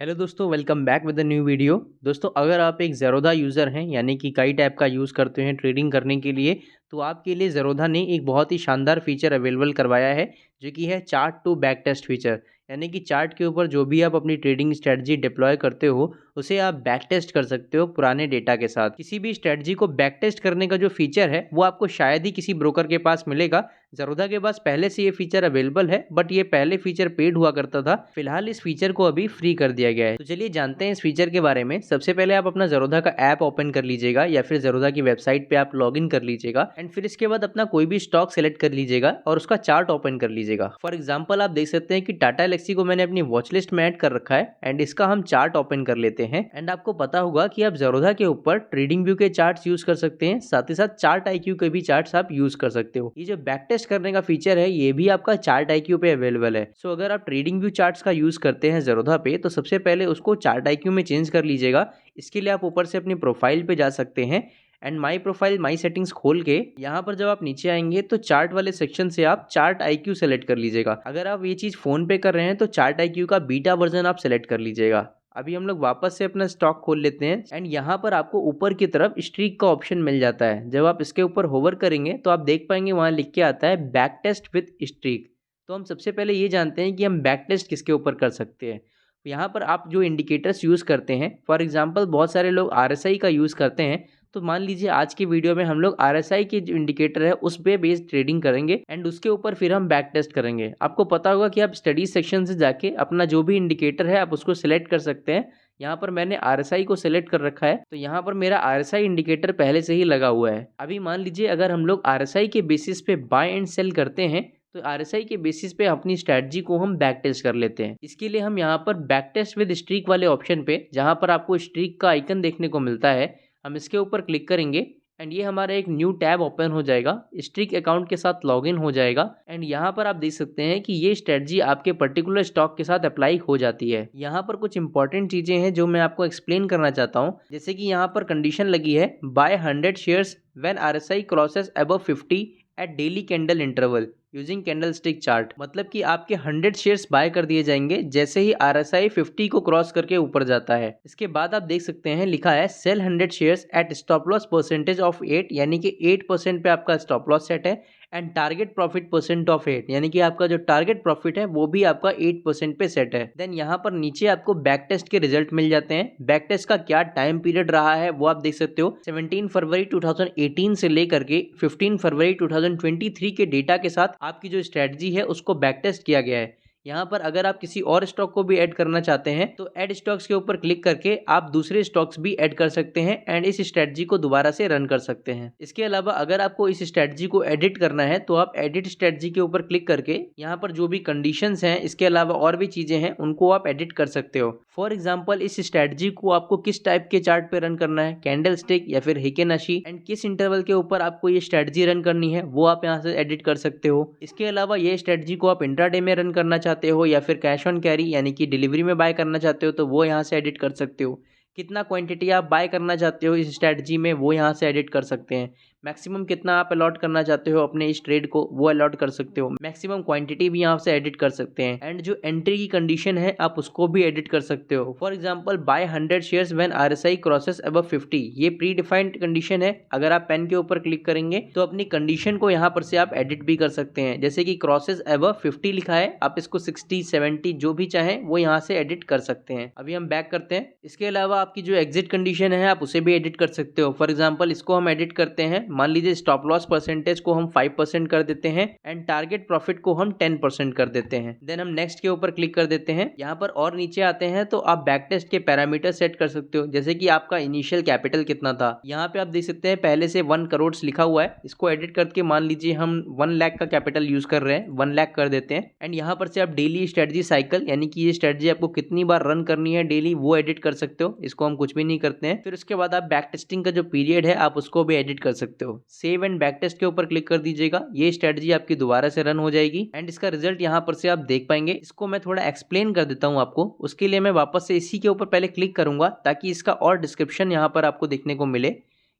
Hello दोस्तों, welcome back with a new video. दोस्तों, अगर आप एक ज़ेरोधा यूज़र हैं यानी कि कई टाइप का यूज़ करते हैं ट्रेडिंग करने के लिए, तो आपके लिए ज़ेरोधा ने एक बहुत ही शानदार फीचर अवेलेबल करवाया है, जो कि है chart to back test feature. यानी कि चार्ट के ऊपर जो भी आप अपनी ट्रेडिंग स्ट्रेटजी डिप्लॉय करते हो, उसे आप बैक टेस्ट कर सकते हो पुराने डेटा के साथ। किसी भी स्ट्रेटजी को बैक टेस्ट करने का जो फीचर है, वो आपको शायद ही किसी ब्रोकर के पास मिलेगा। ज़ेरोधा के पास पहले से ये फीचर अवेलेबल है, बट ये पहले फीचर पेड हुआ करता था। फिलहाल इस फीचर को अभी फ्री कर दिया गया है। तो चलिए जानते हैं इस फीचर के बारे में। सबसे पहले आप अपना ज़ेरोधा का ऐप ओपन कर लीजिएगा या फिर ज़ेरोधा की वेबसाइट पे आप लॉगिन कर लीजिएगा एंड फिर इसके बाद अपना कोई भी स्टॉक सेलेक्ट कर लीजिएगा और उसका चार्ट ओपन कर लीजिएगा। फॉर एग्जाम्पल आप देख सकते हैं कि टाटा एलेक्सी को मैंने अपनी वॉच लिस्ट में ऐड कर रखा है एंड इसका हम चार्ट ओपन कर लेते हैं। एंड आपको पता होगा कि आप ज़ेरोधा के ऊपर ट्रेडिंग व्यू के चार्ट्स यूज कर सकते हैं, साथ ही साथ चार्ट आईक्यू के भी चार्ट्स आप यूज कर सकते हो। ये जो बैक टेस्ट करने का फीचर है, ये भी आपका चार्ट आईक्यू पे अवेलेबल है। सो अगर आप ट्रेडिंग व्यू चार्ट्स का यूज करते हैं ज़ेरोधा पे, तो सबसे पहले उसको चार्ट आईक्यू में चेंज कर लीजिएगा। इसके लिए आप ऊपर से अपनी प्रोफाइल पे जा सकते हैं and my profile my settings खोल के यहाँ पर जब आप नीचे आएंगे तो चार्ट वाले सेक्शन से आप चार्ट आईक्यू सेलेक्ट कर लीजिएगा। अगर आप ये चीज़ फोन पे कर रहे हैं तो चार्ट आईक्यू का बीटा वर्जन आप सेलेक्ट कर लीजिएगा। अभी हम लोग वापस से अपना स्टॉक खोल लेते हैं एंड यहाँ पर आपको ऊपर की तरफ स्ट्रीक का ऑप्शन मिल जाता है। जब आप इसके ऊपर होवर करेंगे तो आप देख पाएंगे वहाँ लिख के आता है बैक टेस्ट विद स्ट्रीक। तो हम सबसे पहले ये जानते हैं कि हम बैक टेस्ट किसके ऊपर कर सकते हैं। यहाँ पर आप जो इंडिकेटर्स यूज़ करते हैं, फॉर एग्जांपल बहुत सारे लोग आरएसआई का यूज़ करते हैं। तो मान लीजिए आज की वीडियो में हम लोग आरएसआई के जो इंडिकेटर है उस पे बेस्ड ट्रेडिंग करेंगे एंड उसके ऊपर फिर हम बैक टेस्ट करेंगे। आपको पता होगा कि आप स्टडी सेक्शन से जाके अपना जो भी इंडिकेटर है आप उसको सिलेक्ट कर सकते हैं। यहाँ पर मैंने आरएसआई को सिलेक्ट कर रखा है, तो यहाँ पर मेरा आरएसआई इंडिकेटर पहले से ही लगा हुआ है। अभी मान लीजिए अगर हम लोग आरएसआई के बेसिस पे बाय एंड सेल करते हैं, तो आरएसआई के बेसिस पे अपनी स्ट्रैटेजी को हम बैक टेस्ट कर लेते हैं। इसके लिए हम यहाँ पर बैक टेस्ट विद स्ट्रीक वाले ऑप्शन पे, जहाँ पर आपको स्ट्रीक का आइकन देखने को मिलता है, हम इसके ऊपर क्लिक करेंगे एंड ये हमारा एक न्यू टैब ओपन हो जाएगा। स्ट्रीक अकाउंट के साथ लॉगिन हो जाएगा एंड यहाँ पर आप देख सकते हैं कि ये स्ट्रेटजी आपके पर्टिकुलर स्टॉक के साथ अप्लाई हो जाती है। यहाँ पर कुछ इंपॉर्टेंट चीजें हैं जो मैं आपको एक्सप्लेन करना चाहता हूँ। जैसे कि यहाँ पर कंडीशन लगी है buy 100 shares when RSI crosses above 50 at daily candle interval using candlestick chart. मतलब कि आपके 100 शेयर्स बाय कर दिए जाएंगे जैसे ही आरएसआई 50 को क्रॉस करके ऊपर जाता है। इसके बाद आप देख सकते हैं लिखा है sell 100 shares at stop loss percentage of 8, यानी कि 8% पे आपका स्टॉप लॉस सेट है and target profit percent of 8, यानी कि आपका जो टारगेट प्रॉफिट है वो भी आपका 8% पे सेट है। देन यहाँ पर नीचे आपको बैक टेस्ट के रिजल्ट मिल जाते हैं। बैक टेस्ट का क्या टाइम पीरियड रहा है वो आप देख सकते हो। 17 फरवरी 2018 से लेकर के 15 फरवरी 2023 के डेटा के साथ आपकी जो स्ट्रेटजी है उसको बैक टेस्ट किया गया है। यहाँ पर अगर आप किसी और स्टॉक को भी ऐड करना चाहते हैं तो ऐड स्टॉक्स के ऊपर क्लिक करके आप दूसरे स्टॉक्स भी ऐड कर सकते हैं एंड इस स्ट्रेटजी को दोबारा से रन कर सकते हैं। इसके अलावा अगर आपको इस स्ट्रेटजी को एडिट करना है तो आप एडिट स्ट्रेटजी के ऊपर क्लिक करके यहाँ पर जो भी कंडीशंस हैं, इसके अलावा और भी चीजें हैं, उनको आप एडिट कर सकते हो। फॉर एग्जाम्पल इस स्ट्रेटजी को आपको किस टाइप के चार्ट पे रन करना है, कैंडल स्टिक या फिर हिकेनाशी, एंड किस इंटरवल के ऊपर आपको ये स्ट्रेटजी रन करनी है वो आप यहाँ से एडिट कर सकते हो। इसके अलावा ये स्ट्रेटजी को आप इंट्राडे में रन करना चाहते हो या फिर कैश ऑन कैरी यानी कि डिलीवरी में बाय करना चाहते हो तो वो यहाँ से एडिट कर सकते हो। कितना क्वांटिटी आप बाय करना चाहते हो इस स्ट्रेटजी में वो यहाँ से एडिट कर सकते हैं। मैक्सिमम कितना आप अलॉट करना चाहते हो अपने इस ट्रेड को वो अलॉट कर सकते हो। मैक्सिमम क्वांटिटी भी यहाँ से एडिट कर सकते हैं एंड जो एंट्री की कंडीशन है आप उसको भी एडिट कर सकते हो। For example buy 100 shares when RSI crosses above 50, ये प्री डिफाइंड कंडीशन है। अगर आप पेन के ऊपर क्लिक करेंगे तो अपनी कंडीशन को यहाँ पर से आप एडिट भी कर सकते हैं। जैसे कि क्रॉसेस अबव 50 लिखा है, आप इसको 60 70 जो भी चाहें वो यहाँ से एडिट कर सकते हैं। अभी हम बैक करते हैं। इसके अलावा आपकी जो एग्जिट कंडीशन है आप उसे भी एडिट कर सकते हो। फॉर एग्जाम्पल इसको हम एडिट करते हैं। मान लीजिए स्टॉप लॉस परसेंटेज को हम 5% कर देते हैं एंड टारगेट प्रॉफिट को हम 10% कर देते हैं। देन हम नेक्स्ट के ऊपर क्लिक कर देते हैं। यहाँ पर और नीचे आते हैं तो आप बैक टेस्ट के पैरामीटर सेट कर सकते हो। जैसे कि आपका इनिशियल कैपिटल कितना था, यहाँ पे आप देख सकते हैं पहले से 1 करोड़ लिखा हुआ है। इसको एडिट करके मान लीजिए हम 1 लाख का कैपिटल यूज कर रहे हैं, 1 लाख कर देते हैं एंड यहाँ पर से आप डेली स्ट्रेटजी साइकिल यानी कि ये स्ट्रेटजी आपको कितनी बार रन करनी है डेली वो एडिट कर सकते हो। इसको हम कुछ भी नहीं करते हैं। फिर उसके बाद आप बैक टेस्टिंग का जो पीरियड है आप उसको भी एडिट कर सकते हो। सेव एंड बैक टेस्ट के ऊपर क्लिक कर दीजिएगा। ये स्ट्रेटजी आपकी दोबारा से रन हो जाएगी एंड इसका रिजल्ट यहाँ पर से आप देख पाएंगे। इसको मैं थोड़ा एक्सप्लेन कर देता हूँ आपको। उसके लिए मैं वापस से इसी के ऊपर पहले क्लिक करूंगा ताकि इसका और डिस्क्रिप्शन यहाँ पर आपको देखने को मिले।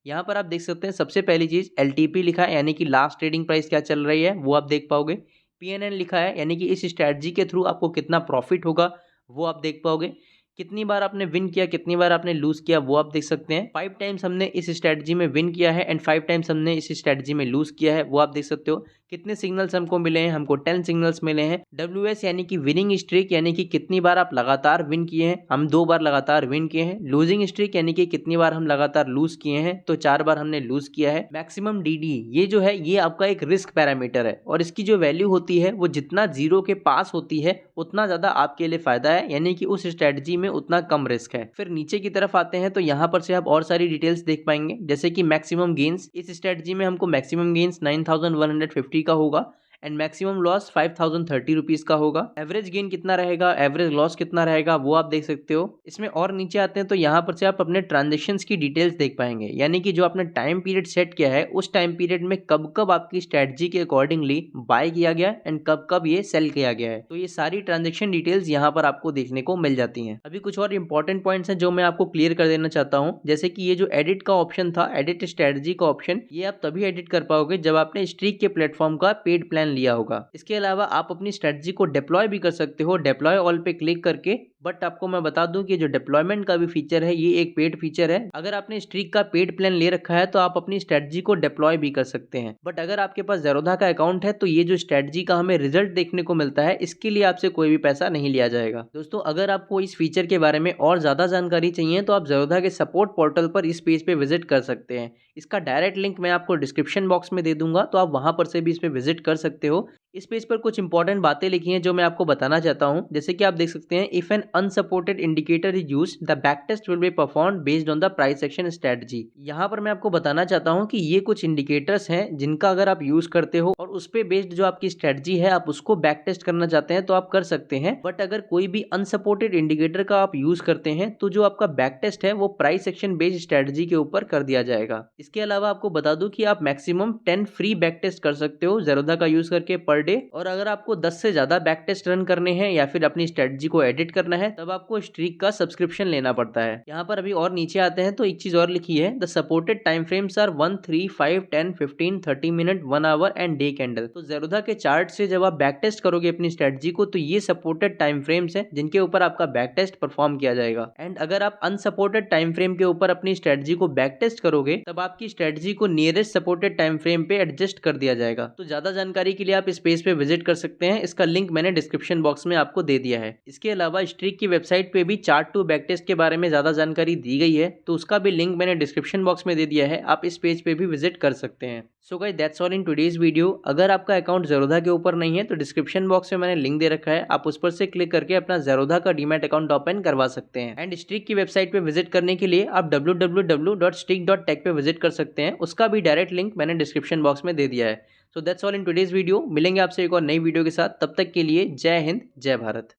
यहाँ पर आप देख सकते हैं सबसे पहली चीज LTP लिखा है यानी कि लास्ट ट्रेडिंग प्राइस क्या चल रही है वो आप देख पाओगे। PNL लिखा है यानी कि इस स्ट्रेटजी के थ्रू आपको कितना प्रॉफिट होगा वो आप देख पाओगे। कितनी बार आपने विन किया, कितनी बार आपने लूज किया, वो आप देख सकते हैं। 5 टाइम्स हमने इस स्ट्रेटजी में विन किया है एंड 5 टाइम्स हमने इस स्ट्रेटजी में लूज किया है, वो आप देख सकते हो। कितने सिग्नल्स हमको मिले हैं, हमको 10 सिग्नल्स मिले हैं। WS यानी कि विनिंग स्ट्रीक, यानी कि कितनी बार आप लगातार विन किए हैं, हम 2 बार लगातार विन किए हैं। लूजिंग स्ट्रीक यानी कि कितनी बार हम लगातार लूज किए हैं, तो 4 बार हमने लूज किया है। मैक्सिमम DD ये जो है ये आपका एक रिस्क पैरामीटर है और इसकी जो वैल्यू होती है वो जितना जीरो के पास होती है उतना ज्यादा आपके लिए फायदा है, यानी कि उस स्ट्रेटजी में उतना कम रिस्क है। फिर नीचे की तरफ आते हैं तो यहाँ पर से आप और सारी डिटेल्स देख पाएंगे, जैसे कि मैक्सिमम गेन्स। इस स्ट्रेटजी में हमको मैक्सिमम गेन्स 9150 का होगा एंड मैक्सिमम लॉस 5030 रुपीज का होगा। एवरेज गेन कितना रहेगा, एवरेज लॉस कितना रहेगा, वो आप देख सकते हो। इसमें और नीचे आते हैं तो यहाँ पर से आप अपने ट्रांजेक्शन्स की डिटेल्स देख पाएंगे, यानी कि जो आपने टाइम पीरियड सेट किया है उस टाइम पीरियड में कब कब आपकी स्ट्रेटजी के अकॉर्डिंगली बाय किया गया एंड कब कब ये सेल किया गया है। तो ये सारी ट्रांजेक्शन डिटेल्स यहाँ पर आपको देखने को मिल जाती हैं। अभी कुछ और इंपॉर्टेंट पॉइंट्स हैं जो मैं आपको क्लियर कर देना चाहता हूँ, जैसे कि ये जो एडिट का ऑप्शन था, एडिट स्ट्रेटजी का ऑप्शन, ये आप तभी एडिट कर पाओगे जब आपने स्ट्रीक के प्लेटफॉर्म का पेड प्लान लिया होगा। इसके अलावा आप अपनी स्ट्रेटजी को डिप्लॉय भी कर सकते हो, डिप्लॉय ऑल पे क्लिक करके। बट आपको मैं बता दूं कि जो डिप्लॉयमेंट का भी फीचर है ये एक पेड फीचर है। अगर आपने स्ट्रीक का पेड प्लान ले रखा है तो आप अपनी स्ट्रेटजी को डिप्लॉय भी कर सकते हैं। बट अगर आपके पास ज़ेरोधा का अकाउंट है तो ये जो स्ट्रेटजी का हमें रिजल्ट देखने को मिलता है इसके लिए आपसे कोई भी पैसा नहीं लिया जाएगा। दोस्तों अगर आपको इस फीचर के बारे में और ज्यादा जानकारी चाहिए तो आप ज़ेरोधा के सपोर्ट पोर्टल पर इस पेज पे विजिट कर सकते हैं। इसका डायरेक्ट लिंक मैं आपको डिस्क्रिप्शन बॉक्स में दे दूंगा, तो आप वहां पर से भी इस पे विजिट कर सकते हो। इस पेज पर कुछ इंपॉर्टेंट बातें लिखी हैं जो मैं आपको बताना चाहता हूं, जैसे कि आप देख सकते हैं, if an unsupported indicator is used the back test will be performed based on the price action strategy. यहां पर मैं आपको बताना चाहता हूं कि ये कुछ इंडिकेटर्स हैं जिनका अगर आप यूज करते हो और उस पे बेस्ड जो आपकी स्ट्रेटजी है आप उसको बैक टेस्ट करना चाहते हैं तो आप कर सकते हैं। बट अगर कोई भी अनसपोर्टेड इंडिकेटर का आप यूज करते हैं तो जो आपका बैक टेस्ट है वो प्राइस एक्शन बेस्ड स्ट्रेटजी के ऊपर कर दिया जाएगा। इसके अलावा आपको बता दूं कि आप मैक्सिमम 10 फ्री बैक टेस्ट कर सकते हो ज़ेरोधा का यूज करके पर डे, और अगर आपको 10 से ज्यादा बैक टेस्ट रन करने हैं या फिर अपनी स्ट्रेटजी को एडिट करना है तब आपको स्ट्रीक का सब्सक्रिप्शन लेना पड़ता है। यहाँ पर अभी और नीचे आते हैं तो एक चीज और लिखी है, the supported time frames are 1, 3, 5, 10, 15, 30 minute, 1 hour and day candle. तो ज़ेरोधा के चार्ट से जब आप बैक टेस्ट करोगे अपनी स्ट्रेटजी को तो ये सपोर्टेड टाइम फ्रेम्स है जिनके ऊपर आपका बैक टेस्ट परफॉर्म किया जाएगा। एंड अगर आप अनसपोर्टेड टाइम फ्रेम के ऊपर अपनी स्ट्रेटजी को बैक टेस्ट करोगे तब आपकी स्ट्रेटजी को नियरेस्ट सपोर्टेड टाइम फ्रेम पे एडजस्ट कर दिया जाएगा। तो ज्यादा जानकारी के लिए आप इस पेज पे विजिट कर सकते हैं, इसका लिंक मैंने डिस्क्रिप्शन बॉक्स में आपको दे दिया है। इसके अलावा स्ट्रीक की वेबसाइट पे भी चार्ट टू बैक टेस्ट के बारे में ज्यादा जानकारी दी गई है, तो उसका भी लिंक मैंने डिस्क्रिप्शन बॉक्स में दे दिया है, आप इस पेज पे भी विजिट कर सकते हैं। So guys that's all in today's video. अगर आपका अकाउंट ज़ेरोधा के ऊपर नहीं है तो डिस्क्रिप्शन बॉक्स में मैंने लिंक दे रखा है, आप उस पर से क्लिक करके अपना ज़ेरोधा का डीमैट अकाउंट ओपन करवा सकते हैं। एंड स्ट्रीक की वेबसाइट पे विजिट करने के लिए आप www.streak.tech पे विजिट कर सकते हैं, उसका भी डायरेक्ट लिंक मैंने डिस्क्रिप्शन बॉक्स में दे दिया है। So that's all in today's video. मिलेंगे आपसे एक और नई वीडियो के साथ, तब तक के लिए जय हिंद जय भारत।